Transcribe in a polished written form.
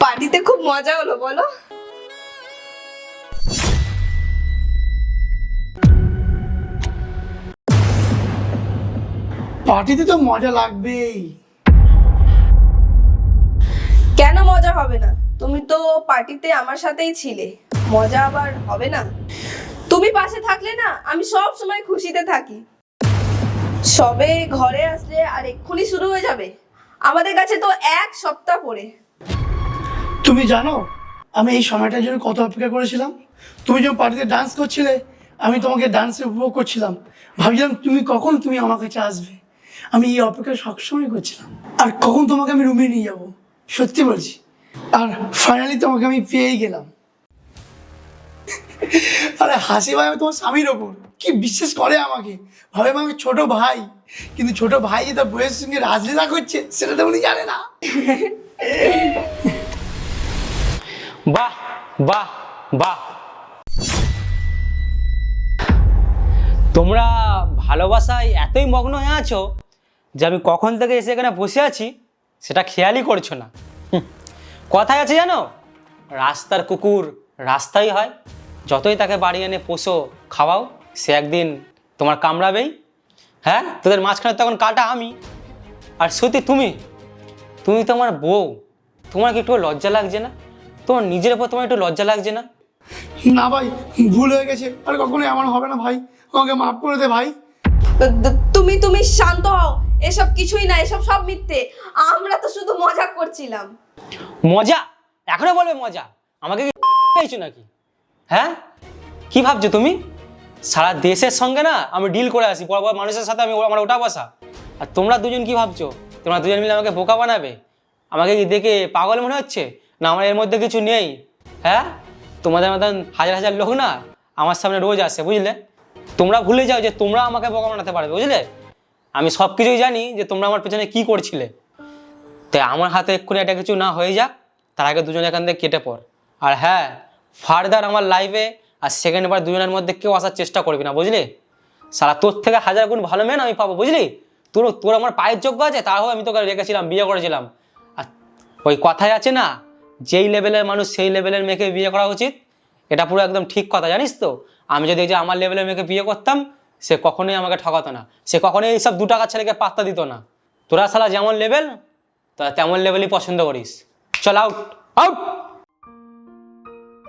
পার্টিতে খুব মজা হলো বলো। পার্টিতে তো মজা লাগবেই। কেন মজা হবে না? তুমি তো পার্টিতে আমার সাথেই ছিলে, মজা আবার হবে না? তুমি পাশে থাকলে না আমি সব সময় খুশিতে থাকি। সবে ঘরে আসলে আর এক্ষুনি শুরু হয়ে যাবে? আমাদের কাছে তো 1 সপ্তাহ পরে। তুমি জানো আমি এই সময়টার জন্য কত অপেক্ষা করেছিলাম? তুমি যখন পার্টিতে ডান্স করছিলে আমি তোমাকে ডান্সে উপভোগ করছিলাম, ভাবছিলাম তুমি আমার কাছে আসবে। আমি এই অপেক্ষা সবসময় করছিলাম, আর কখন তোমাকে আমি রুমে নিয়ে যাব, সত্যি বলছি। আর ফাইনালি তোমাকে আমি পেয়েই গেলাম। আরে হাসি ভাই আমি তোমার স্বামীর ওপর, কি বিশ্বাস করে আমাকে, ভাবে আমি ছোট ভাই, কিন্তু ছোট ভাই যে তার বইয়ের সঙ্গে রাজলীলা করছে সেটা তো উনি জানে না। বাহ বাহ বাহ, তোমরা ভালোবাসায় এতই মগ্ন হয়ে আছো যে আমি কখন থেকে এসে এখানে বসে আছি সেটা খেয়ালই করছো না। কথায় আছে জানো, রাস্তার কুকুর রাস্তাই হয়, যতই তাকে বাড়ি এনে পোষো খাওয়াও সে একদিন তোমার কামড়াবেই। হ্যাঁ, তোদের মাঝখানে তখন কাটা আমি। আর সত্যি তুমি তোমার বউ, তোমার কি একটু লজ্জা লাগছে না? তোমার নিজের উপর তোমার একটু লজ্জা লাগছে না? না ভাই, ভুল হয়ে গেছে, আর কখনোই এমন হবে না ভাই, আমাকে মাফ করে দে ভাই। তুমি শান্ত হও, এসব কিছুই না, এসব সব মিথ্যে। আমরা তো শুধু মজা করছিলাম। মজা? এখনো বলবে মজা? আমাকে কি চাইছো নাকি? হ্যাঁ, কি ভাবছো তুমি? সারা দেশের সঙ্গে না আমি ডিল করে আসি, বড় বড় মানুষের সাথে আমার ওঠা বসা। আর তোমরা দুজন কি ভাবছো? তোমরা দুজন মিলে আমাকে বোকা বানাবে? আমাকে কি দেখে পাগল মনে হচ্ছে না আমার এর মধ্যে কিছু নেই? হ্যাঁ, তোমাদের মতন হাজার হাজার লোক না আমার সামনে রোজ আসে, বুঝলে? তোমরা ভুলে যাও যে তোমরা আমাকে বোকা বানাতে পারবে, বুঝলে? আমি সব কিছুই জানি যে তোমরা আমার পেছনে কি করছিলে। তাই আমার হাতে এক্ষুনি একটা কিছু না হয়ে যাক, তার আগে দুজনে এখান থেকে কেটে পড়। আর হ্যাঁ, ফার্দার আমার লাইফে আর সেকেন্ড বার দুজনের মধ্যে কেউ আসার চেষ্টা করবি না, বুঝলি? সারা তোর থেকে 1000 গুণ ভালো মেন আমি পাবো, বুঝলি? তোর আমার পায়ের যোগ্য আছে, তাও আমি তোকে রেখেছিলাম, বিয়ে করেছিলাম। আর ওই কথায় আছে না, যেই লেভেলের মানুষ সেই লেভেলের মেয়েকে বিয়ে করা উচিত, এটা পুরো একদম ঠিক কথা, জানিস তো? আমি যদি যে আমার লেভেলের মেয়েকে বিয়ে করতাম, সে কখনোই আমাকে ঠকাতো না, সে কখনোই এইসব 2 টাকার ছেলেকে পাত্তা দিত না। তোরা শালা যেমন লেভেল তা তেমন লেভেলই পছন্দ করিস। চল আউট আউট।